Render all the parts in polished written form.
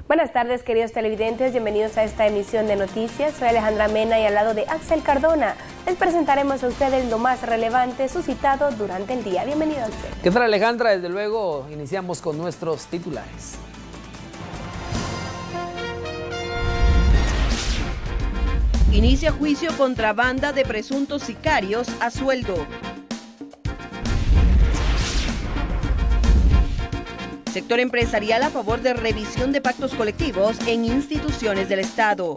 Buenas tardes, queridos televidentes, bienvenidos a esta emisión de noticias. Soy Alejandra Mena y al lado de Axel Cardona les presentaremos a ustedes lo más relevante suscitado durante el día. Bienvenido, Axel. ¿Qué tal, Alejandra? Desde luego iniciamos con nuestros titulares. Inicia juicio contra banda de presuntos sicarios a sueldo. Sector empresarial a favor de revisión de pactos colectivos en instituciones del Estado.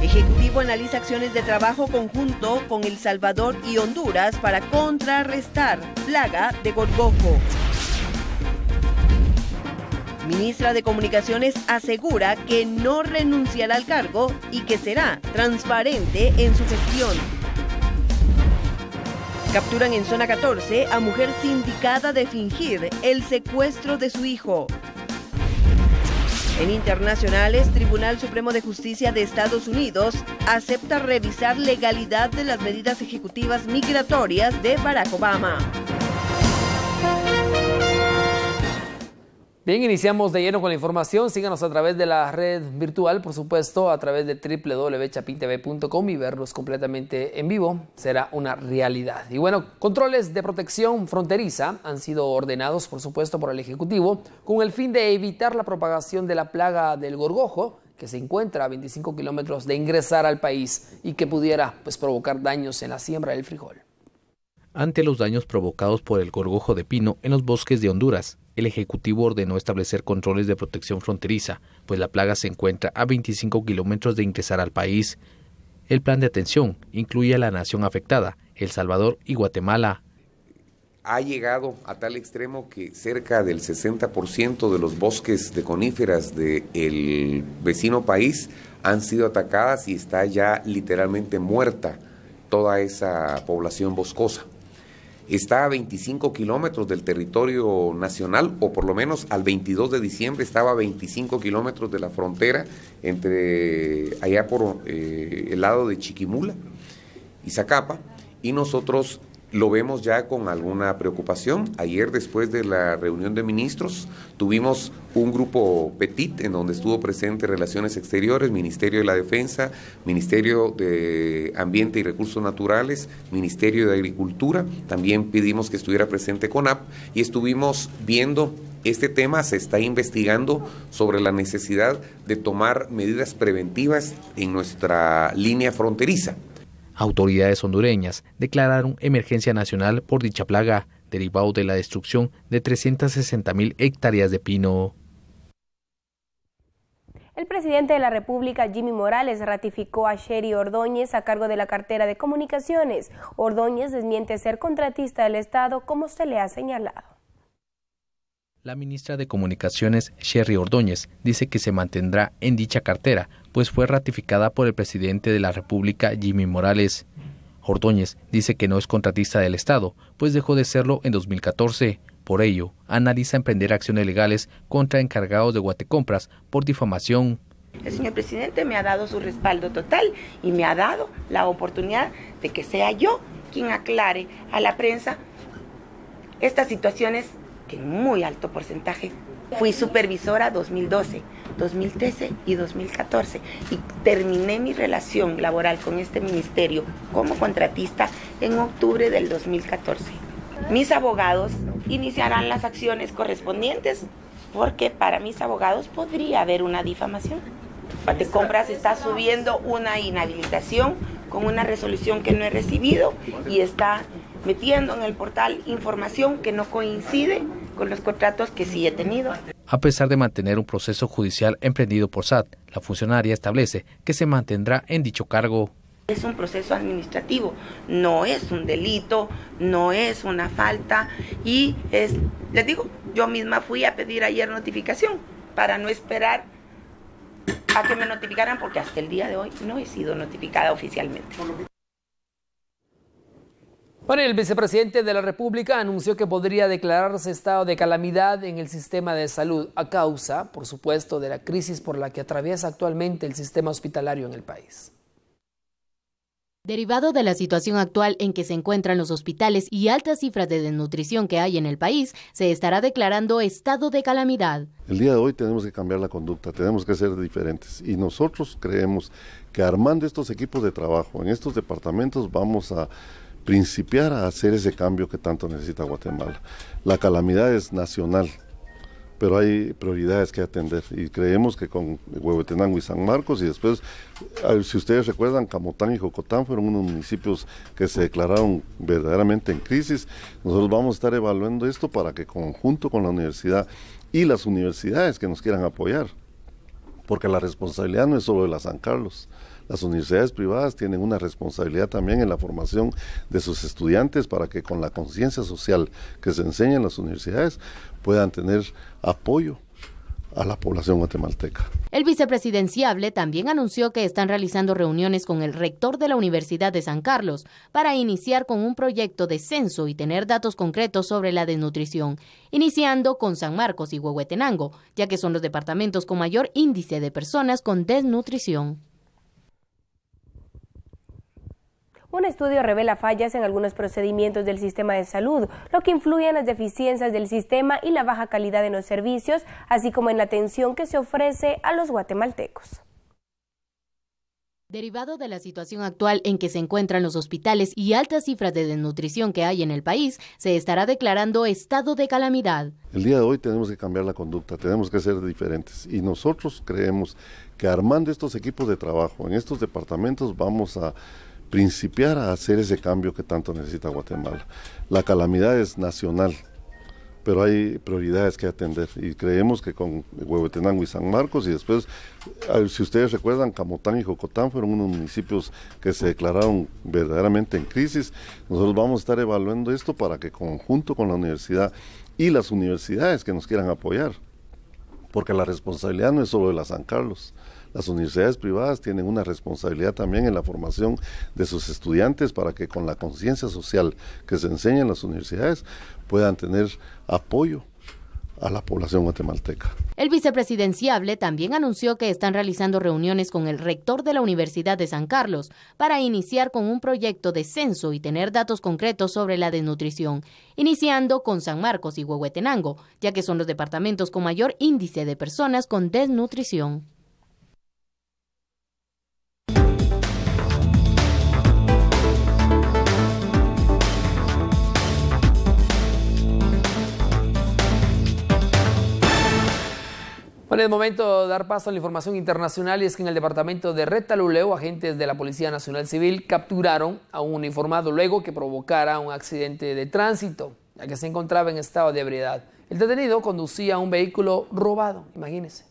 Ejecutivo analiza acciones de trabajo conjunto con El Salvador y Honduras para contrarrestar plaga de gorgojo. Ministra de Comunicaciones asegura que no renunciará al cargo y que será transparente en su gestión. Capturan en zona 14 a mujer sindicada de fingir el secuestro de su hijo. En internacionales, Tribunal Supremo de Justicia de Estados Unidos acepta revisar legalidad de las medidas ejecutivas migratorias de Barack Obama. Bien, iniciamos de lleno con la información. Síganos a través de la red virtual, por supuesto, a través de www.chapintv.com y verlos completamente en vivo será una realidad. Y bueno, controles de protección fronteriza han sido ordenados, por supuesto, por el Ejecutivo con el fin de evitar la propagación de la plaga del gorgojo, que se encuentra a 25 kilómetros de ingresar al país y que pudiera provocar daños en la siembra del frijol. Ante los daños provocados por el gorgojo de pino en los bosques de Honduras, el Ejecutivo ordenó establecer controles de protección fronteriza, pues la plaga se encuentra a 25 kilómetros de ingresar al país. El plan de atención incluye a la nación afectada, El Salvador y Guatemala. Ha llegado a tal extremo que cerca del 60% de los bosques de coníferas del vecino país han sido atacadas y está ya literalmente muerta toda esa población boscosa. Está a 25 kilómetros del territorio nacional, o por lo menos al 22 de diciembre estaba a 25 kilómetros de la frontera entre allá por el lado de Chiquimula y Zacapa, y nosotros lo vemos ya con alguna preocupación. Ayer, después de la reunión de ministros, tuvimos un grupo petit en donde estuvo presente Relaciones Exteriores, Ministerio de la Defensa, Ministerio de Ambiente y Recursos Naturales, Ministerio de Agricultura. También pedimos que estuviera presente CONAP y estuvimos viendo este tema. Se está investigando sobre la necesidad de tomar medidas preventivas en nuestra línea fronteriza. Autoridades hondureñas declararon emergencia nacional por dicha plaga, derivado de la destrucción de 360.000 hectáreas de pino. El presidente de la República, Jimmy Morales, ratificó a Sherry Ordóñez a cargo de la cartera de Comunicaciones. Ordóñez desmiente ser contratista del Estado, como se le ha señalado. La ministra de Comunicaciones, Sherry Ordóñez, dice que se mantendrá en dicha cartera, pues fue ratificada por el presidente de la República, Jimmy Morales. Ordóñez dice que no es contratista del Estado, pues dejó de serlo en 2014. Por ello, analiza emprender acciones legales contra encargados de Guatecompras por difamación. El señor presidente me ha dado su respaldo total y me ha dado la oportunidad de que sea yo quien aclare a la prensa estas situaciones que en muy alto porcentaje. Fui supervisora 2012, 2013 y 2014 y terminé mi relación laboral con este ministerio como contratista en octubre del 2014. Mis abogados iniciarán las acciones correspondientes porque para mis abogados podría haber una difamación. Guatecompras está subiendo una inhabilitación con una resolución que no he recibido y está metiendo en el portal información que no coincide con los contratos que sí he tenido. A pesar de mantener un proceso judicial emprendido por SAT, la funcionaria establece que se mantendrá en dicho cargo. Es un proceso administrativo, no es un delito, no es una falta y les digo, yo misma fui a pedir ayer notificación para no esperar a que me notificaran porque hasta el día de hoy no he sido notificada oficialmente. Bueno, el vicepresidente de la República anunció que podría declararse estado de calamidad en el sistema de salud a causa, por supuesto, de la crisis por la que atraviesa actualmente el sistema hospitalario en el país. Derivado de la situación actual en que se encuentran los hospitales y altas cifras de desnutrición que hay en el país, se estará declarando estado de calamidad. El día de hoy tenemos que cambiar la conducta, tenemos que ser diferentes y nosotros creemos que armando estos equipos de trabajo en estos departamentos vamos a principiar a hacer ese cambio que tanto necesita Guatemala. La calamidad es nacional, pero hay prioridades que atender y creemos que con Huehuetenango y San Marcos y después, si ustedes recuerdan, Camotán y Jocotán fueron unos municipios que se declararon verdaderamente en crisis. Nosotros vamos a estar evaluando esto para que conjunto con la universidad y las universidades que nos quieran apoyar, porque la responsabilidad no es solo de la San Carlos. Las universidades privadas tienen una responsabilidad también en la formación de sus estudiantes para que con la conciencia social que se enseña en las universidades puedan tener apoyo a la población guatemalteca. El vicepresidenciable también anunció que están realizando reuniones con el rector de la Universidad de San Carlos para iniciar con un proyecto de censo y tener datos concretos sobre la desnutrición, iniciando con San Marcos y Huehuetenango, ya que son los departamentos con mayor índice de personas con desnutrición. Un estudio revela fallas en algunos procedimientos del sistema de salud, lo que influye en las deficiencias del sistema y la baja calidad en los servicios, así como en la atención que se ofrece a los guatemaltecos. Derivado de la situación actual en que se encuentran los hospitales y altas cifras de desnutrición que hay en el país, se estará declarando estado de calamidad. El día de hoy tenemos que cambiar la conducta, tenemos que ser diferentes y nosotros creemos que armando estos equipos de trabajo en estos departamentos vamos a principiar a hacer ese cambio que tanto necesita Guatemala. La calamidad es nacional, pero hay prioridades que atender y creemos que con Huehuetenango y San Marcos y después, si ustedes recuerdan, Camotán y Jocotán fueron unos municipios que se declararon verdaderamente en crisis. Nosotros vamos a estar evaluando esto para que conjunto con la universidad y las universidades que nos quieran apoyar, porque la responsabilidad no es solo de la San Carlos. Las universidades privadas tienen una responsabilidad también en la formación de sus estudiantes para que con la conciencia social que se enseña en las universidades puedan tener apoyo a la población guatemalteca. El vicepresidenciable también anunció que están realizando reuniones con el rector de la Universidad de San Carlos para iniciar con un proyecto de censo y tener datos concretos sobre la desnutrición, iniciando con San Marcos y Huehuetenango, ya que son los departamentos con mayor índice de personas con desnutrición. Bueno, es momento de dar paso a la información internacional y es que en el departamento de Retaluleu, agentes de la Policía Nacional Civil capturaron a un uniformado luego que provocara un accidente de tránsito, ya que se encontraba en estado de ebriedad. El detenido conducía un vehículo robado, imagínense.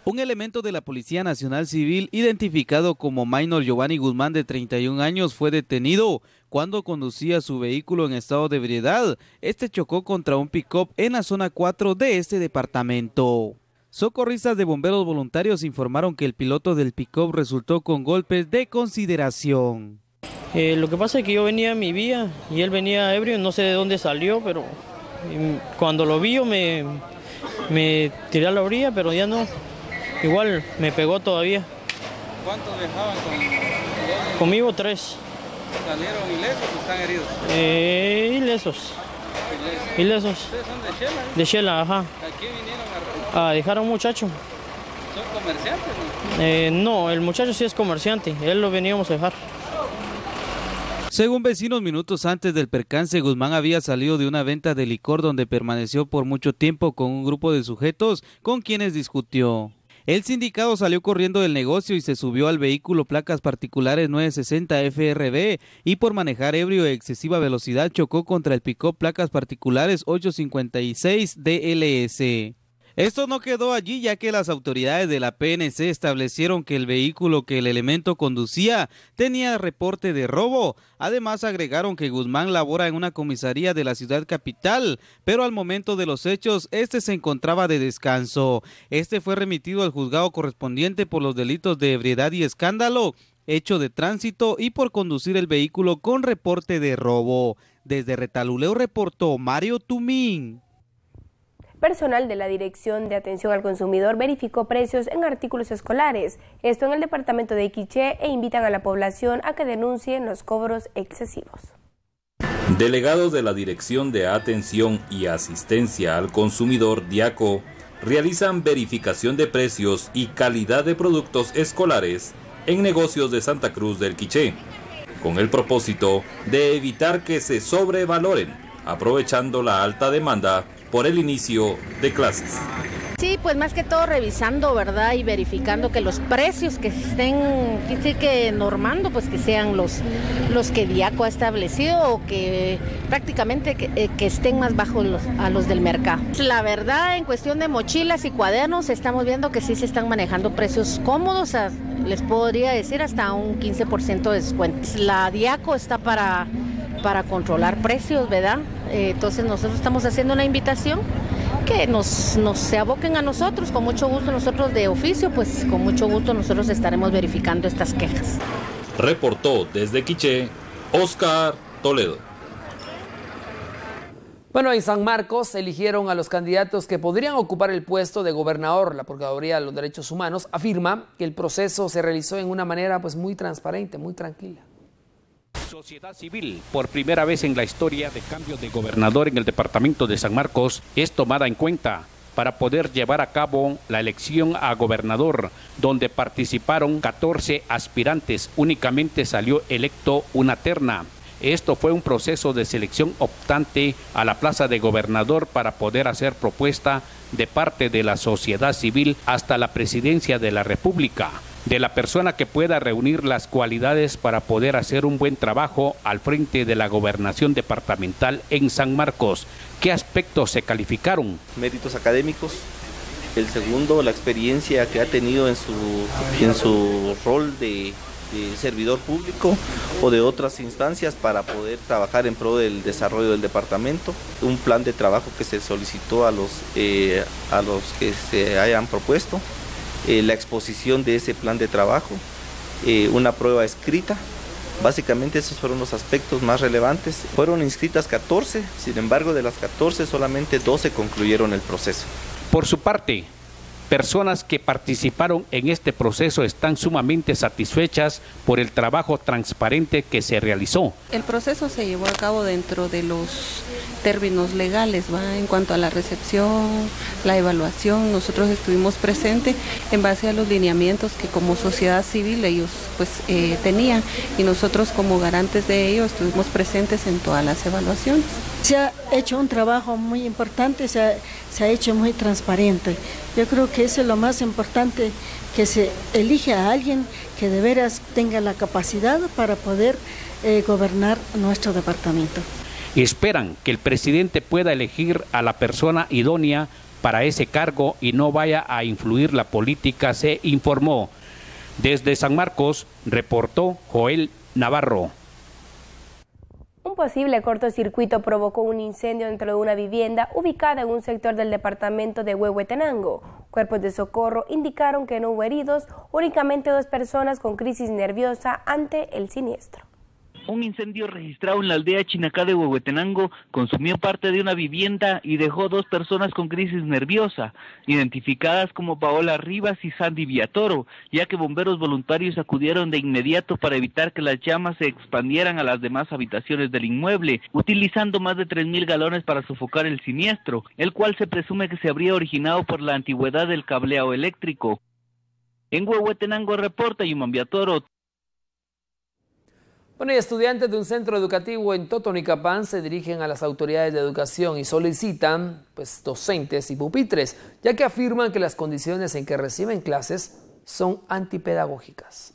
Un elemento de la Policía Nacional Civil, identificado como Maynor Giovanni Guzmán, de 31 años, fue detenido cuando conducía su vehículo en estado de ebriedad. Este chocó contra un pick-up en la zona 4 de este departamento. Socorristas de bomberos voluntarios informaron que el piloto del pick-up resultó con golpes de consideración. Lo que pasa es que yo venía en mi vía y él venía ebrio, no sé de dónde salió, pero cuando lo vi yo me tiré a la orilla, pero ya no. Igual me pegó todavía. ¿Cuántos viajaban conmigo? 3. ¿Salieron ilesos o están heridos? Ilesos. ¿Ustedes son de Shela? De Shela, ajá. ¿Aquí vinieron a dejar a un muchacho? ¿Son comerciantes? No, el muchacho sí es comerciante, él lo veníamos a dejar. Según vecinos, minutos antes del percance, Guzmán había salido de una venta de licor donde permaneció por mucho tiempo con un grupo de sujetos con quienes discutió. El sindicado salió corriendo del negocio y se subió al vehículo placas particulares 960 FRB y por manejar ebrio a excesiva velocidad chocó contra el pick-up placas particulares 856 DLS. Esto no quedó allí, ya que las autoridades de la PNC establecieron que el vehículo que el elemento conducía tenía reporte de robo. Además agregaron que Guzmán labora en una comisaría de la ciudad capital, pero al momento de los hechos este se encontraba de descanso. Este fue remitido al juzgado correspondiente por los delitos de ebriedad y escándalo, hecho de tránsito y por conducir el vehículo con reporte de robo. Desde Retaluleu reportó Mario Tumín. Personal de la Dirección de Atención al Consumidor verificó precios en artículos escolares, esto en el departamento de Quiché, e invitan a la población a que denuncien los cobros excesivos. Delegados de la Dirección de Atención y Asistencia al Consumidor, DIACO, realizan verificación de precios y calidad de productos escolares en negocios de Santa Cruz del Quiché, con el propósito de evitar que se sobrevaloren, aprovechando la alta demanda por el inicio de clases. Sí, pues más que todo revisando, ¿verdad? Y verificando que los precios que estén que normando, pues que sean los que DIACO ha establecido o que prácticamente que estén más bajos a los del mercado. La verdad, en cuestión de mochilas y cuadernos, estamos viendo que sí se están manejando precios cómodos, les podría decir hasta un 15% de descuento. La DIACO está para controlar precios, ¿verdad? Entonces nosotros estamos haciendo una invitación que se aboquen a nosotros, con mucho gusto nosotros de oficio, pues con mucho gusto nosotros estaremos verificando estas quejas. Reportó desde Quiché, Oscar Toledo. Bueno, en San Marcos eligieron a los candidatos que podrían ocupar el puesto de gobernador. La Procuraduría de los Derechos Humanos afirma que el proceso se realizó en una manera pues muy transparente, muy tranquila. Sociedad civil, por primera vez en la historia de cambio de gobernador en el departamento de San Marcos, es tomada en cuenta para poder llevar a cabo la elección a gobernador, donde participaron 14 aspirantes. Únicamente salió electo una terna. Esto fue un proceso de selección optante a la plaza de gobernador para poder hacer propuesta de parte de la sociedad civil hasta la presidencia de la República, de la persona que pueda reunir las cualidades para poder hacer un buen trabajo al frente de la gobernación departamental en San Marcos. ¿Qué aspectos se calificaron? Méritos académicos. El segundo, la experiencia que ha tenido en su rol de servidor público o de otras instancias para poder trabajar en pro del desarrollo del departamento. Un plan de trabajo que se solicitó a los que se hayan propuesto. La exposición de ese plan de trabajo, una prueba escrita. Básicamente esos fueron los aspectos más relevantes. Fueron inscritas 14, sin embargo de las 14 solamente 12 concluyeron el proceso. Por su parte, personas que participaron en este proceso están sumamente satisfechas por el trabajo transparente que se realizó. El proceso se llevó a cabo dentro de los términos legales, ¿va? En cuanto a la recepción, la evaluación, nosotros estuvimos presentes en base a los lineamientos que como sociedad civil ellos pues tenían, y nosotros como garantes de ello estuvimos presentes en todas las evaluaciones. Se ha hecho un trabajo muy importante, se ha hecho muy transparente. Yo creo que eso es lo más importante, que se elige a alguien que de veras tenga la capacidad para poder gobernar nuestro departamento. Esperan que el presidente pueda elegir a la persona idónea para ese cargo y no vaya a influir la política, se informó. Desde San Marcos, reportó Joel Navarro. Un posible cortocircuito provocó un incendio dentro de una vivienda ubicada en un sector del departamento de Huehuetenango. Cuerpos de socorro indicaron que no hubo heridos, únicamente 2 personas con crisis nerviosa ante el siniestro. Un incendio registrado en la aldea Chinacá de Huehuetenango consumió parte de una vivienda y dejó 2 personas con crisis nerviosa, identificadas como Paola Rivas y Sandy Villatoro, ya que bomberos voluntarios acudieron de inmediato para evitar que las llamas se expandieran a las demás habitaciones del inmueble, utilizando más de 3,000 galones para sofocar el siniestro, el cual se presume que se habría originado por la antigüedad del cableado eléctrico. En Huehuetenango reporta Yuman Villatoro. Bueno, y estudiantes de un centro educativo en Totonicapán se dirigen a las autoridades de educación y solicitan docentes y pupitres, ya que afirman que las condiciones en que reciben clases son antipedagógicas.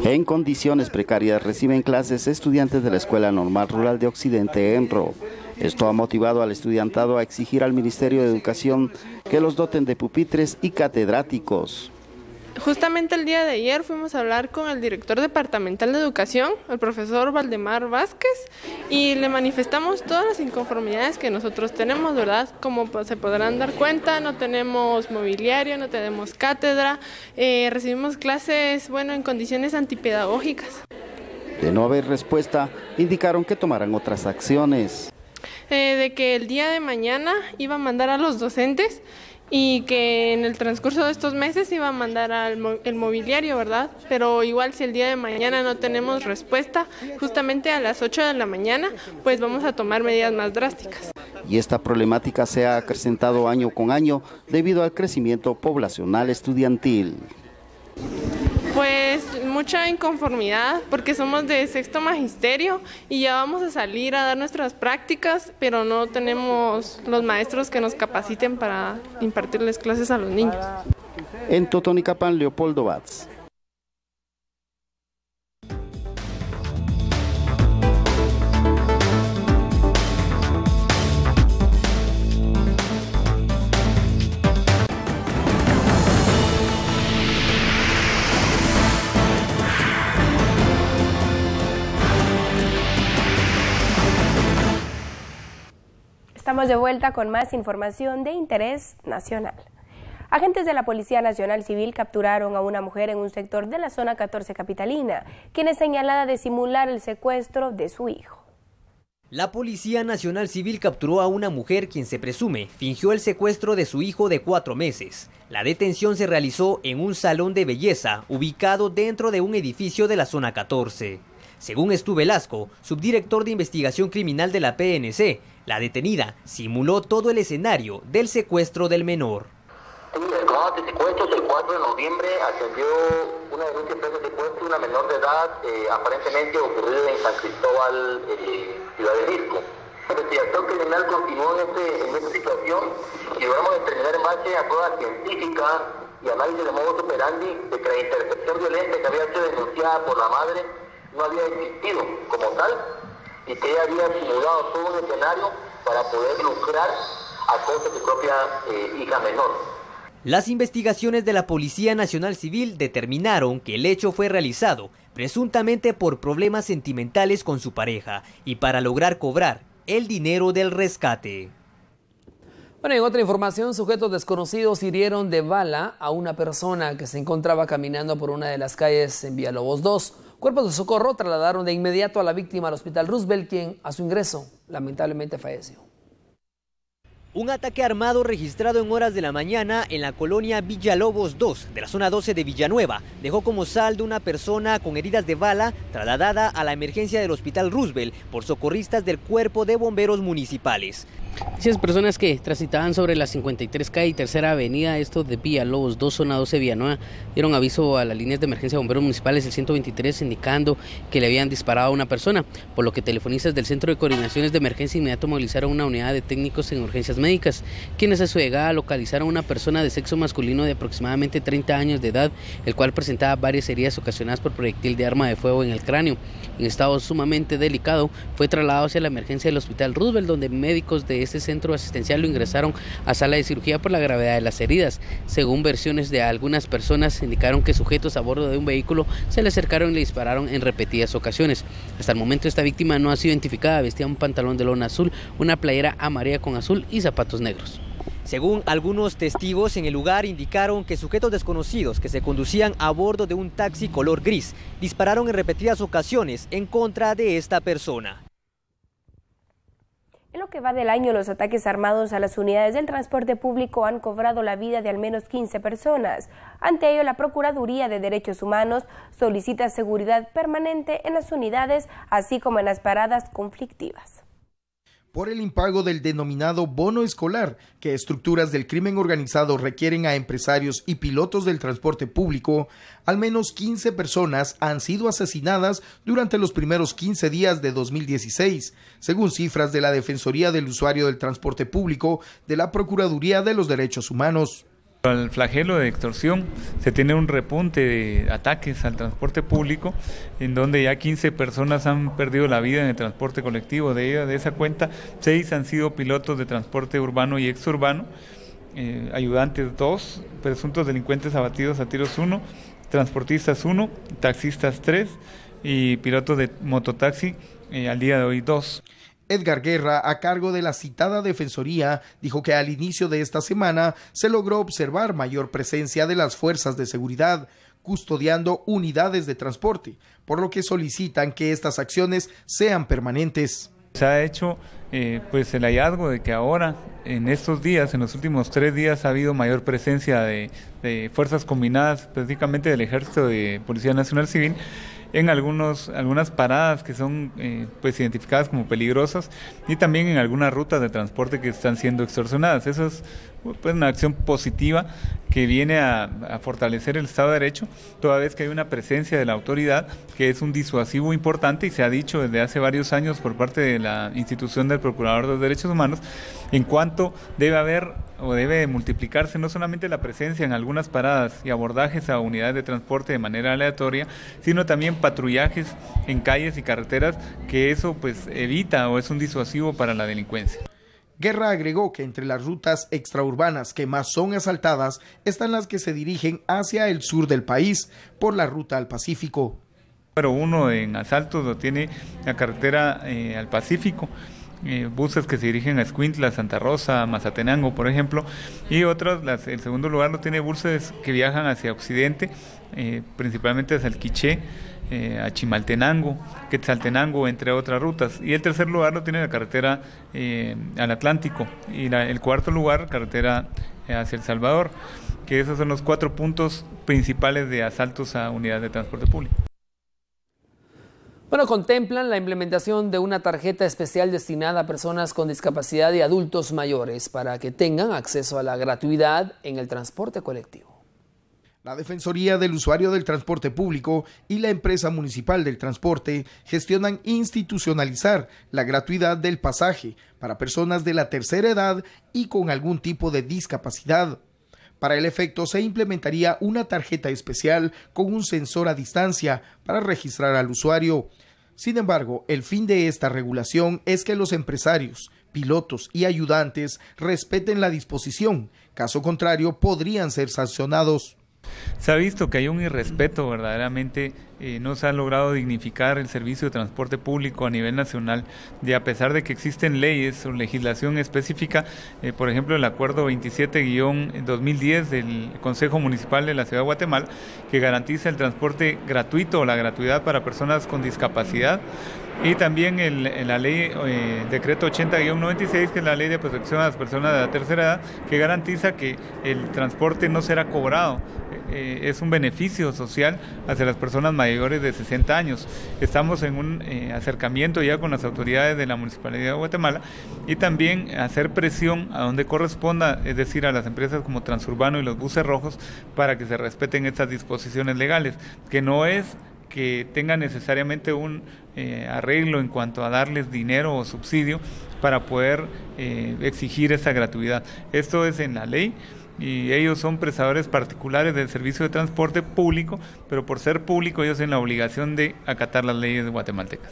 En condiciones precarias reciben clases estudiantes de la Escuela Normal Rural de Occidente, ENRO. Esto ha motivado al estudiantado a exigir al Ministerio de Educación que los doten de pupitres y catedráticos. Justamente el día de ayer fuimos a hablar con el director departamental de educación, el profesor Valdemar Vázquez, y le manifestamos todas las inconformidades que nosotros tenemos, ¿verdad? Como se podrán dar cuenta, no tenemos mobiliario, no tenemos cátedra, recibimos clases, en condiciones antipedagógicas. De no haber respuesta, indicaron que tomarán otras acciones. de que el día de mañana iba a mandar a los docentes y que en el transcurso de estos meses iba a mandar el mobiliario, ¿verdad? Pero igual si el día de mañana no tenemos respuesta, justamente a las 8 de la mañana, pues vamos a tomar medidas más drásticas. Y esta problemática se ha acrecentado año con año debido al crecimiento poblacional estudiantil. Pues mucha inconformidad porque somos de sexto magisterio y ya vamos a salir a dar nuestras prácticas, pero no tenemos los maestros que nos capaciten para impartirles clases a los niños. En Totonicapán, Leopoldo Batz. Estamos de vuelta con más información de interés nacional. Agentes de la Policía Nacional Civil capturaron a una mujer en un sector de la zona 14 capitalina, quien es señalada de simular el secuestro de su hijo. La Policía Nacional Civil capturó a una mujer quien se presume fingió el secuestro de su hijo de 4 meses. La detención se realizó en un salón de belleza ubicado dentro de un edificio de la zona 14. Según Stu Velasco, subdirector de investigación criminal de la PNC, la detenida simuló todo el escenario del secuestro del menor. De secuestros, el 4 de noviembre atendió una denuncia de secuestro de una menor de edad, aparentemente ocurrido en San Cristóbal, Ciudad de Risco. La investigación criminal continuó en esta situación y logramos determinar en base a pruebas científicas y análisis de modus operandi de que la intercepción violenta que había sido denunciada por la madre no había existido como tal y que ella había simulado todo un escenario para poder lucrar a costa de su propia hija menor. Las investigaciones de la Policía Nacional Civil determinaron que el hecho fue realizado presuntamente por problemas sentimentales con su pareja y para lograr cobrar el dinero del rescate. Bueno, en otra información, sujetos desconocidos hirieron de bala a una persona que se encontraba caminando por una de las calles en Villalobos 2. Cuerpos de socorro trasladaron de inmediato a la víctima al Hospital Roosevelt, quien a su ingreso lamentablemente falleció. Un ataque armado registrado en horas de la mañana en la colonia Villalobos 2 de la zona 12 de Villanueva dejó como saldo una persona con heridas de bala trasladada a la emergencia del Hospital Roosevelt por socorristas del Cuerpo de Bomberos Municipales. Esas personas que transitaban sobre la 53 calle y Tercera Avenida, esto de Villalobos 2, zona 12 Villanueva, dieron aviso a las líneas de emergencia de bomberos municipales, el 123, indicando que le habían disparado a una persona, por lo que telefonistas del Centro de Coordinaciones de Emergencia inmediato movilizaron una unidad de técnicos en urgencias médicas, quienes a su llegada localizaron a una persona de sexo masculino de aproximadamente 30 años de edad, el cual presentaba varias heridas ocasionadas por proyectil de arma de fuego en el cráneo. En estado sumamente delicado, fue trasladado hacia la emergencia del Hospital Roosevelt, donde médicos de este centro asistencial lo ingresaron a sala de cirugía por la gravedad de las heridas. Según versiones de algunas personas, indicaron que sujetos a bordo de un vehículo se le acercaron y le dispararon en repetidas ocasiones. Hasta el momento esta víctima no ha sido identificada, vestía un pantalón de lona azul, una playera amarilla con azul y zapatos negros. Según algunos testigos en el lugar, indicaron que sujetos desconocidos que se conducían a bordo de un taxi color gris dispararon en repetidas ocasiones en contra de esta persona. En lo que va del año, los ataques armados a las unidades del transporte público han cobrado la vida de al menos 15 personas. Ante ello, la Procuraduría de Derechos Humanos solicita seguridad permanente en las unidades, así como en las paradas conflictivas. Por el impago del denominado bono escolar, que estructuras del crimen organizado requieren a empresarios y pilotos del transporte público, al menos 15 personas han sido asesinadas durante los primeros 15 días de 2016, según cifras de la Defensoría del Usuario del Transporte Público de la Procuraduría de los Derechos Humanos. Al flagelo de extorsión se tiene un repunte de ataques al transporte público, en donde ya 15 personas han perdido la vida en el transporte colectivo. De esa cuenta, 6 han sido pilotos de transporte urbano y exurbano, ayudantes 2, presuntos delincuentes abatidos a tiros 1, transportistas 1, taxistas 3 y pilotos de mototaxi al día de hoy 2. Edgar Guerra, a cargo de la citada Defensoría, dijo que al inicio de esta semana se logró observar mayor presencia de las fuerzas de seguridad, custodiando unidades de transporte, por lo que solicitan que estas acciones sean permanentes. Se ha hecho pues el hallazgo de que ahora, en estos días, en los últimos 3 días, ha habido mayor presencia de fuerzas combinadas, específicamente del Ejército de Policía Nacional Civil, en algunas paradas que son pues identificadas como peligrosas y también en algunas rutas de transporte que están siendo extorsionadas. Eso es pues una acción positiva que viene a fortalecer el Estado de Derecho, toda vez que hay una presencia de la autoridad que es un disuasivo importante y se ha dicho desde hace varios años por parte de la institución del Procurador de los Derechos Humanos en cuanto debe haber o debe multiplicarse no solamente la presencia en algunas paradas y abordajes a unidades de transporte de manera aleatoria, sino también patrullajes en calles y carreteras, que eso pues evita o es un disuasivo para la delincuencia. Guerra agregó que entre las rutas extraurbanas que más son asaltadas están las que se dirigen hacia el sur del país por la ruta al Pacífico. Número 1 en asaltos lo tiene la carretera al Pacífico, buses que se dirigen a Escuintla, Santa Rosa, Mazatenango, por ejemplo, y otros, el segundo lugar lo tiene buses que viajan hacia Occidente, principalmente hacia el Quiché, a Chimaltenango, Quetzaltenango, entre otras rutas, y el tercer lugar lo tiene la carretera al Atlántico, y el cuarto lugar, carretera hacia El Salvador, que esos son los 4 puntos principales de asaltos a unidades de transporte público. Bueno, contemplan la implementación de una tarjeta especial destinada a personas con discapacidad y adultos mayores para que tengan acceso a la gratuidad en el transporte colectivo. La Defensoría del Usuario del Transporte Público y la Empresa Municipal del Transporte gestionan institucionalizar la gratuidad del pasaje para personas de la tercera edad y con algún tipo de discapacidad. Para el efecto se implementaría una tarjeta especial con un sensor a distancia para registrar al usuario. Sin embargo, el fin de esta regulación es que los empresarios, pilotos y ayudantes respeten la disposición. Caso contrario, podrían ser sancionados. Se ha visto que hay un irrespeto verdaderamente, no se ha logrado dignificar el servicio de transporte público a nivel nacional, y a pesar de que existen leyes o legislación específica, por ejemplo el acuerdo 27-2010 del Consejo Municipal de la Ciudad de Guatemala, que garantiza el transporte gratuito o la gratuidad para personas con discapacidad, y también la ley decreto 80-96, que es la ley de protección a las personas de la tercera edad, que garantiza que el transporte no será cobrado, es un beneficio social hacia las personas mayores de 60 años. Estamos en un acercamiento ya con las autoridades de la Municipalidad de Guatemala y también hacer presión a donde corresponda, es decir, a las empresas como Transurbano y los buses rojos, para que se respeten estas disposiciones legales, que no es que tenga necesariamente un arreglo en cuanto a darles dinero o subsidio para poder exigir esa gratuidad. Esto es en la ley y ellos son prestadores particulares del servicio de transporte público, pero por ser público ellos tienen la obligación de acatar las leyes guatemaltecas.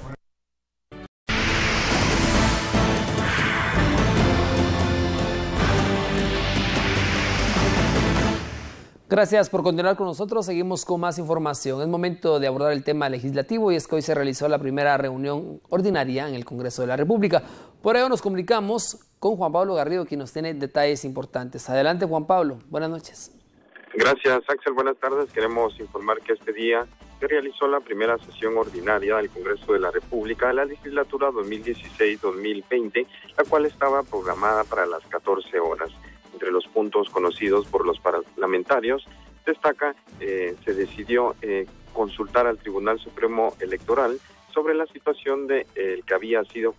Gracias por continuar con nosotros. Seguimos con más información. Es momento de abordar el tema legislativo y es que hoy se realizó la primera reunión ordinaria en el Congreso de la República. Por ello nos comunicamos con Juan Pablo Garrido, quien nos tiene detalles importantes. Adelante, Juan Pablo. Buenas noches. Gracias, Axel. Buenas tardes. Queremos informar que este día se realizó la primera sesión ordinaria del Congreso de la República de la legislatura 2016-2020, la cual estaba programada para las 14 horas. Entre los puntos conocidos por los parlamentarios, destaca, se decidió consultar al Tribunal Supremo Electoral sobre la situación de el que había sido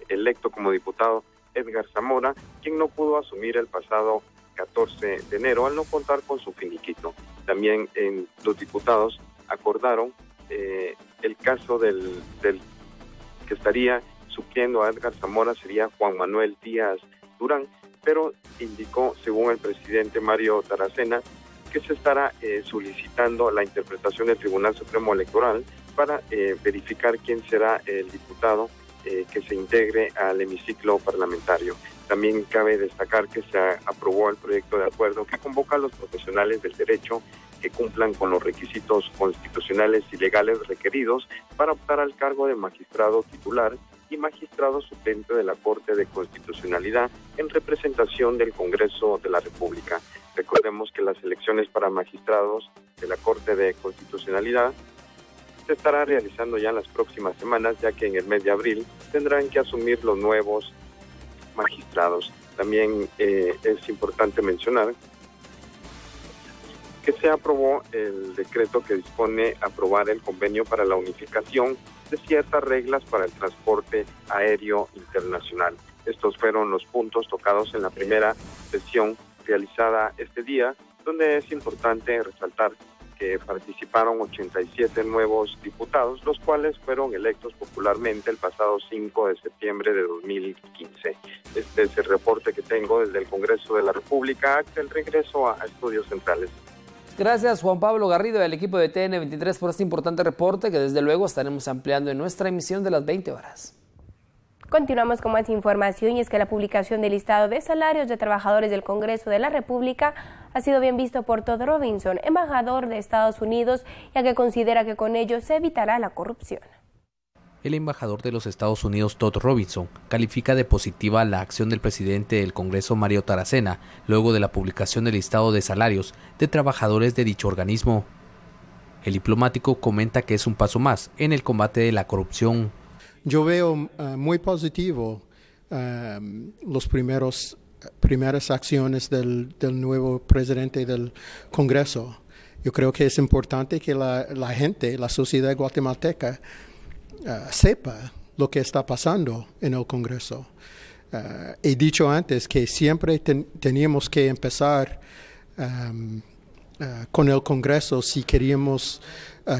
electo como diputado Edgar Zamora, quien no pudo asumir el pasado 14 de enero al no contar con su finiquito. También los diputados acordaron el caso del que estaría supliendo a Edgar Zamora sería Juan Manuel Díaz Durán, pero indicó, según el presidente Mario Taracena, que se estará solicitando la interpretación del Tribunal Supremo Electoral para verificar quién será el diputado que se integre al hemiciclo parlamentario. También cabe destacar que se aprobó el proyecto de acuerdo que convoca a los profesionales del derecho que cumplan con los requisitos constitucionales y legales requeridos para optar al cargo de magistrado titular y magistrado suplente de la Corte de Constitucionalidad en representación del Congreso de la República. Recordemos que las elecciones para magistrados de la Corte de Constitucionalidad se estará realizando ya en las próximas semanas, ya que en el mes de abril tendrán que asumir los nuevos magistrados. También es importante mencionar que se aprobó el decreto que dispone aprobar el convenio para la unificación de ciertas reglas para el transporte aéreo internacional. Estos fueron los puntos tocados en la primera sesión realizada este día, donde es importante resaltar que participaron 87 nuevos diputados, los cuales fueron electos popularmente el pasado 5 de septiembre de 2015. Este es el reporte que tengo desde el Congreso de la República. Axel, regreso a Estudios Centrales. Gracias, Juan Pablo Garrido y al equipo de TN23 por este importante reporte que desde luego estaremos ampliando en nuestra emisión de las 20 horas. Continuamos con más información y es que la publicación del listado de salarios de trabajadores del Congreso de la República ha sido bien visto por Todd Robinson, embajador de Estados Unidos, ya que considera que con ello se evitará la corrupción. El embajador de los Estados Unidos, Todd Robinson, califica de positiva la acción del presidente del Congreso, Mario Taracena, luego de la publicación del listado de salarios de trabajadores de dicho organismo. El diplomático comenta que es un paso más en el combate de la corrupción. Yo veo muy positivo las primeras acciones del nuevo presidente del Congreso. Yo creo que es importante que la gente, la sociedad guatemalteca, sepa lo que está pasando en el Congreso. He dicho antes que siempre teníamos que empezar con el Congreso si queríamos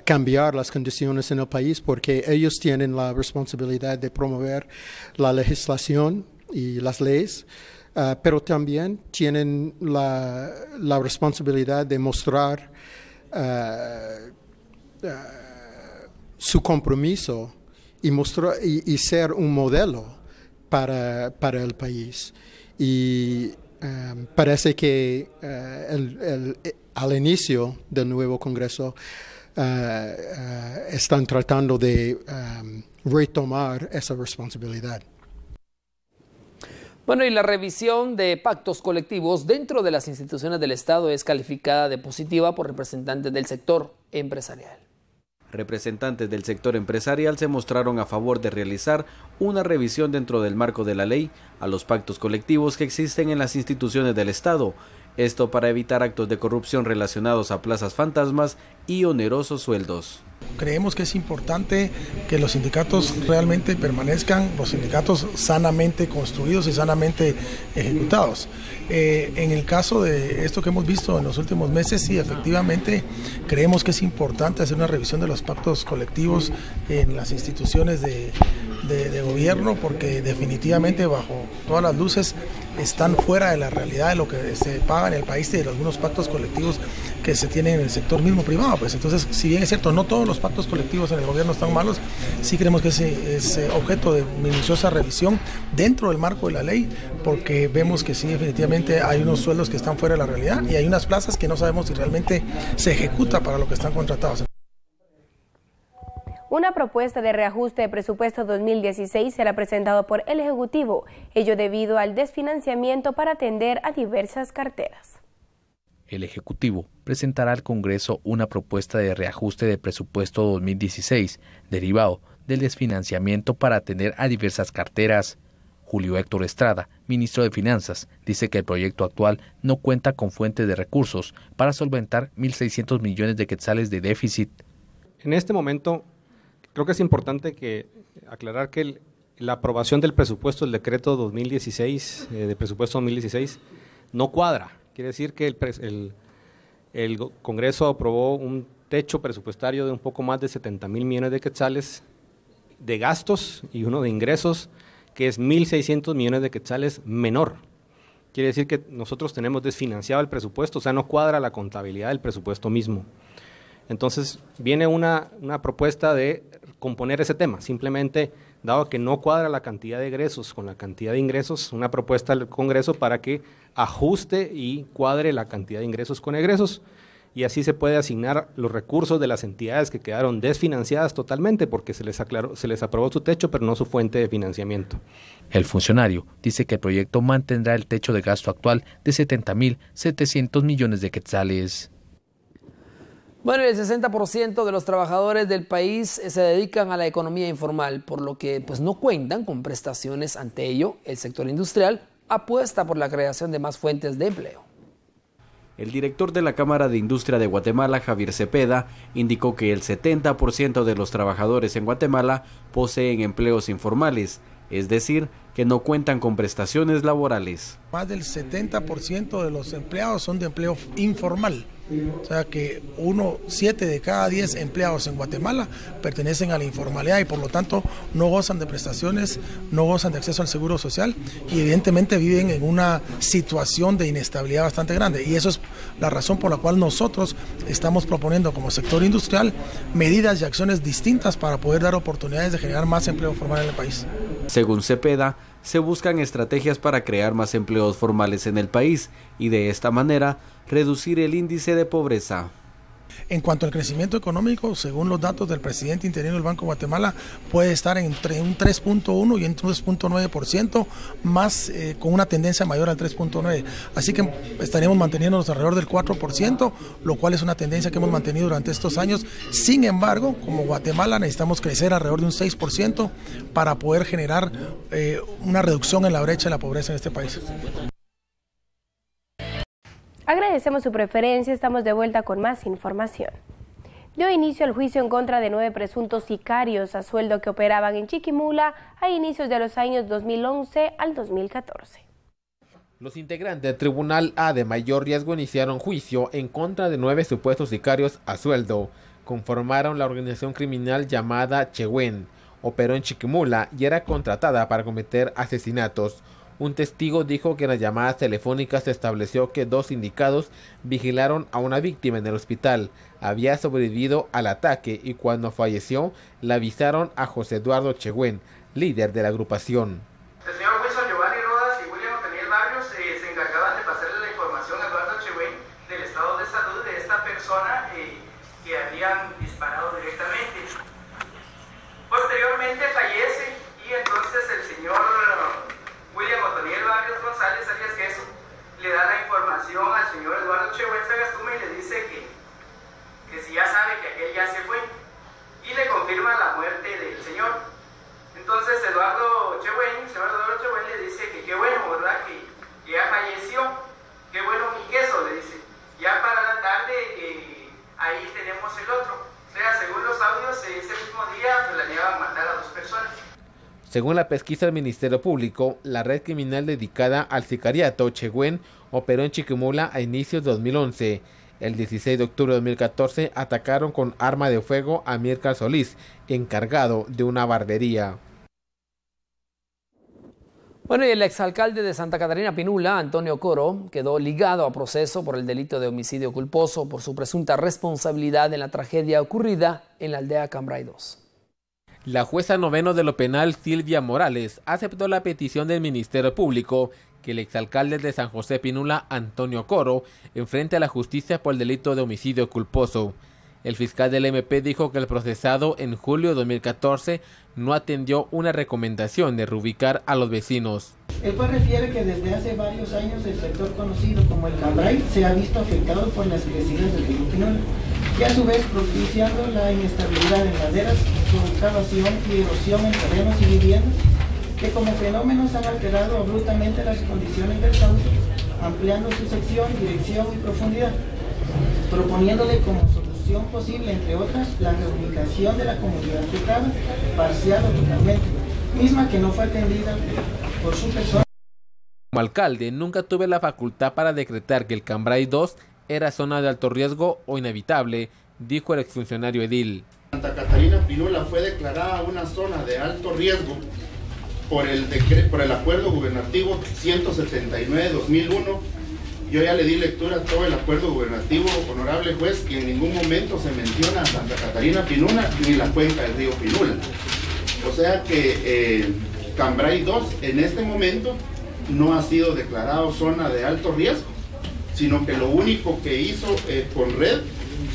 cambiar las condiciones en el país, porque ellos tienen la responsabilidad de promover la legislación y las leyes, pero también tienen la responsabilidad de mostrar su compromiso y ser un modelo para el país. Y parece que al inicio del nuevo Congreso están tratando de retomar esa responsabilidad. Bueno, y la revisión de pactos colectivos dentro de las instituciones del Estado es calificada de positiva por representantes del sector empresarial. Representantes del sector empresarial se mostraron a favor de realizar una revisión dentro del marco de la ley a los pactos colectivos que existen en las instituciones del Estado. Esto para evitar actos de corrupción relacionados a plazas fantasmas y onerosos sueldos. Creemos que es importante que los sindicatos realmente permanezcan, los sindicatos sanamente construidos y sanamente ejecutados. En el caso de esto que hemos visto en los últimos meses, sí, efectivamente creemos que es importante hacer una revisión de los pactos colectivos en las instituciones de gobierno, porque definitivamente bajo todas las luces están fuera de la realidad de lo que se paga en el país y de algunos pactos colectivos que se tienen en el sector mismo privado. Pues entonces, si bien es cierto, no todos los pactos colectivos en el gobierno están malos, sí creemos que es objeto de minuciosa revisión dentro del marco de la ley, porque vemos que sí, definitivamente hay unos sueldos que están fuera de la realidad y hay unas plazas que no sabemos si realmente se ejecuta para lo que están contratados. Una propuesta de reajuste de presupuesto 2016 será presentado por el Ejecutivo, ello debido al desfinanciamiento para atender a diversas carteras. El Ejecutivo presentará al Congreso una propuesta de reajuste de presupuesto 2016, derivado del desfinanciamiento para atender a diversas carteras. Julio Héctor Estrada, ministro de Finanzas, dice que el proyecto actual no cuenta con fuentes de recursos para solventar 1.600 millones de quetzales de déficit. En este momento, creo que es importante aclarar que la aprobación del presupuesto, el decreto 2016, de presupuesto 2016, no cuadra. Quiere decir que el Congreso aprobó un techo presupuestario de un poco más de 70,000 millones de quetzales de gastos y uno de ingresos, que es 1.600 millones de quetzales menor. Quiere decir que nosotros tenemos desfinanciado el presupuesto, o sea, no cuadra la contabilidad del presupuesto mismo. Entonces, viene una propuesta de componer ese tema, simplemente, dado que no cuadra la cantidad de egresos con la cantidad de ingresos, una propuesta al Congreso para que ajuste y cuadre la cantidad de ingresos con egresos, y así se puede asignar los recursos de las entidades que quedaron desfinanciadas totalmente, porque se les aprobó su techo, pero no su fuente de financiamiento. El funcionario dice que el proyecto mantendrá el techo de gasto actual de 70,700 millones de quetzales. Bueno, el 60% de los trabajadores del país se dedican a la economía informal, por lo que no cuentan con prestaciones. Ante ello, el sector industrial apuesta por la creación de más fuentes de empleo. El director de la Cámara de Industria de Guatemala, Javier Cepeda, indicó que el 70% de los trabajadores en Guatemala poseen empleos informales, es decir, que no cuentan con prestaciones laborales. Más del 70% de los empleados son de empleo informal. O sea que 7 de cada 10 empleados en Guatemala pertenecen a la informalidad y por lo tanto no gozan de prestaciones, no gozan de acceso al seguro social y evidentemente viven en una situación de inestabilidad bastante grande. Y eso es la razón por la cual nosotros estamos proponiendo como sector industrial medidas y acciones distintas para poder dar oportunidades de generar más empleo formal en el país. Según Cepeda, se buscan estrategias para crear más empleos formales en el país y de esta manera reducir el índice de pobreza. En cuanto al crecimiento económico, según los datos del presidente interino del Banco de Guatemala, puede estar entre un 3.1 y un 3.9%, más con una tendencia mayor al 3.9. Así que estaríamos manteniéndonos alrededor del 4%, lo cual es una tendencia que hemos mantenido durante estos años. Sin embargo, como Guatemala necesitamos crecer alrededor de un 6% para poder generar una reducción en la brecha de la pobreza en este país. Agradecemos su preferencia, estamos de vuelta con más información. Dio inicio el juicio en contra de 9 presuntos sicarios a sueldo que operaban en Chiquimula a inicios de los años 2011 al 2014. Los integrantes del Tribunal A de Mayor Riesgo iniciaron juicio en contra de 9 supuestos sicarios a sueldo. Conformaron la organización criminal llamada Chehuen. Operó en Chiquimula y era contratada para cometer asesinatos. Un testigo dijo que en las llamadas telefónicas se estableció que 2 indicados vigilaron a una víctima en el hospital. Había sobrevivido al ataque y cuando falleció la avisaron a José Eduardo Chehuen, líder de la agrupación. El señor Wilson Giovanni Rodas y William Otoniel Barrios se encargaban de pasarle la información a Eduardo Chehuen del estado de salud de esta persona que habían disparado directamente. Posteriormente fallece y entonces el señor William Otoniel Barrios González, alias Jesús, le da la información al señor Eduardo Chehuen Sagastume y le dice que si ya sabe que aquel ya se fue y le confirma la muerte del señor. Entonces Eduardo Chehuen le dice que qué bueno, ¿verdad? Que ya falleció, qué bueno mi queso, le dice. Ya para la tarde ahí tenemos el otro. O sea, según los audios, ese mismo día planeaban matar a 2 personas. Según la pesquisa del Ministerio Público, la red criminal dedicada al sicariato Chehuen operó en Chiquimula a inicios de 2011. El 16 de octubre de 2014 atacaron con arma de fuego a Mirka Solís, encargado de una barbería. Bueno, y el exalcalde de Santa Catarina Pinula, Antonio Coro, quedó ligado a proceso por el delito de homicidio culposo por su presunta responsabilidad en la tragedia ocurrida en la aldea Cambrai 2. La jueza noveno de lo penal, Silvia Morales, aceptó la petición del Ministerio Público que el exalcalde de San José Pinula, Antonio Coro, enfrente a la justicia por el delito de homicidio culposo. El fiscal del MP dijo que el procesado en julio de 2014 no atendió una recomendación de reubicar a los vecinos. El cual refiere que desde hace varios años el sector conocido como el Cambrai se ha visto afectado por las crecidas del río Pinula, y a su vez propiciando la inestabilidad en laderas, su excavación y erosión en terrenos y viviendas, que como fenómenos han alterado abruptamente las condiciones del cauce, ampliando su sección, dirección y profundidad, proponiéndole como solución posible, entre otras, la reubicación de la comunidad afectada, parcial o totalmente, misma que no fue atendida por su persona. Como alcalde, nunca tuve la facultad para decretar que el Cambrai 2 era zona de alto riesgo o inhabitable, dijo el exfuncionario edil. Santa Catarina Pinula fue declarada una zona de alto riesgo por el acuerdo gubernativo 179-2001. Yo ya le di lectura a todo el acuerdo gubernativo, honorable juez, y en ningún momento se menciona a Santa Catarina Pinula ni la cuenca del río Pinula. O sea que Cambrai 2 en este momento no ha sido declarado zona de alto riesgo, sino que lo único que hizo Conred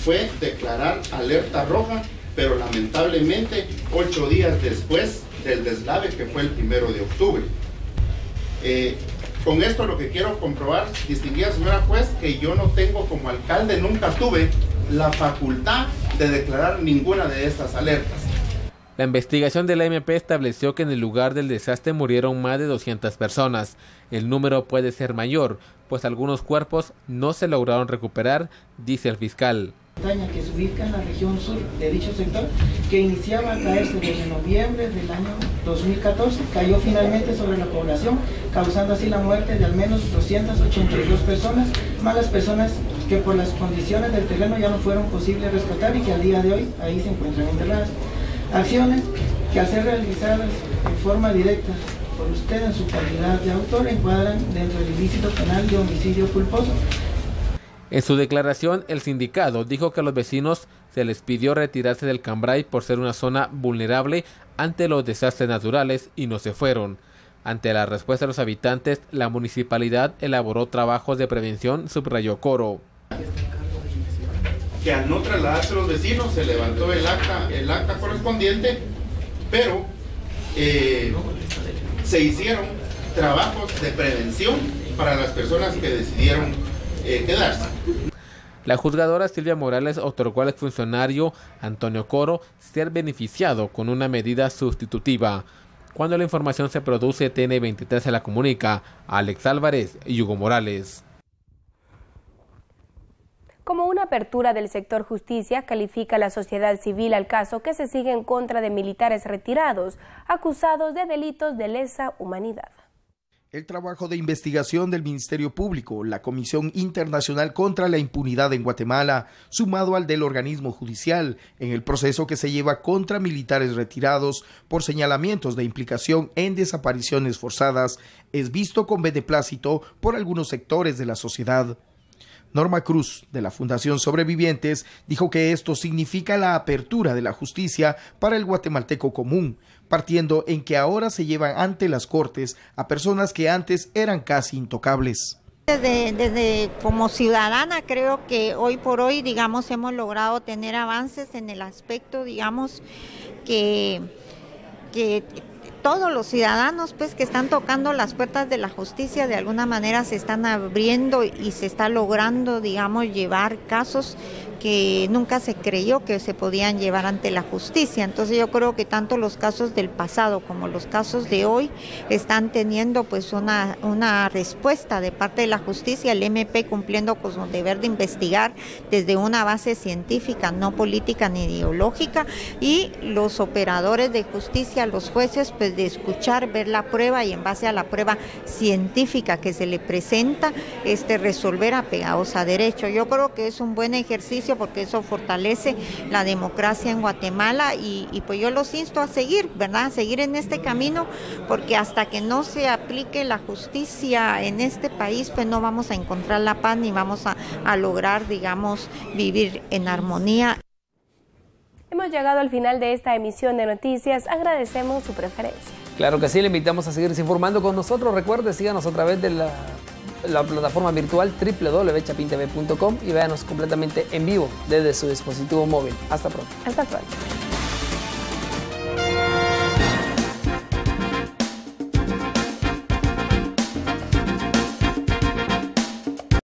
fue declarar alerta roja, pero lamentablemente 8 días después del deslave, que fue el 1 de octubre. Con esto lo que quiero comprobar, distinguida señora juez, que yo no tengo como alcalde, nunca tuve la facultad de declarar ninguna de estas alertas. La investigación de la MP estableció que en el lugar del desastre murieron más de 200 personas. El número puede ser mayor, pues algunos cuerpos no se lograron recuperar, dice el fiscal. Que se ubica en la región sur de dicho sector, que iniciaba a caerse desde noviembre del año 2014, cayó finalmente sobre la población, causando así la muerte de al menos 282 personas, más las personas que por las condiciones del terreno ya no fueron posibles rescatar y que al día de hoy ahí se encuentran enterradas. Acciones que al ser realizadas en forma directa por usted en su calidad de autor encuadran dentro del ilícito penal de homicidio culposo. En su declaración, el sindicato dijo que a los vecinos se les pidió retirarse del Cambray por ser una zona vulnerable ante los desastres naturales y no se fueron. Ante la respuesta de los habitantes, la municipalidad elaboró trabajos de prevención, subrayó Coro. Que al no trasladarse los vecinos se levantó el acta correspondiente, pero se hicieron trabajos de prevención para las personas que decidieron quedarse. La juzgadora Silvia Morales otorgó al exfuncionario Antonio Coro ser beneficiado con una medida sustitutiva. Cuando la información se produce, TN23 se la comunica a Alex Álvarez y Hugo Morales. Como una apertura del sector justicia, califica la sociedad civil al caso que se sigue en contra de militares retirados, acusados de delitos de lesa humanidad. El trabajo de investigación del Ministerio Público, la Comisión Internacional contra la Impunidad en Guatemala, sumado al del organismo judicial, en el proceso que se lleva contra militares retirados por señalamientos de implicación en desapariciones forzadas, es visto con beneplácito por algunos sectores de la sociedad. Norma Cruz, de la Fundación Sobrevivientes, dijo que esto significa la apertura de la justicia para el guatemalteco común, partiendo en que ahora se llevan ante las cortes a personas que antes eran casi intocables. Desde como ciudadana creo que hoy por hoy, digamos, hemos logrado tener avances en el aspecto, digamos, que todos los ciudadanos pues que están tocando las puertas de la justicia de alguna manera se están abriendo y se está logrando, digamos, llevar casos que nunca se creyó que se podían llevar ante la justicia. Entonces yo creo que tanto los casos del pasado como los casos de hoy están teniendo pues una respuesta de parte de la justicia, el MP cumpliendo con su deber de investigar desde una base científica, no política ni ideológica, y los operadores de justicia, los jueces, pues de escuchar, ver la prueba y en base a la prueba científica que se le presenta, resolver apegados a derecho. Yo creo que es un buen ejercicio porque eso fortalece la democracia en Guatemala y pues yo los insto a seguir, ¿verdad? A seguir en este camino, porque hasta que no se aplique la justicia en este país, pues no vamos a encontrar la paz ni vamos a lograr, digamos, vivir en armonía. Hemos llegado al final de esta emisión de noticias. Agradecemos su preferencia. Claro que sí, le invitamos a seguirse informando con nosotros. Recuerde, síganos a través de la plataforma virtual www.chapintv.com y véanos completamente en vivo desde su dispositivo móvil. Hasta pronto. Hasta pronto.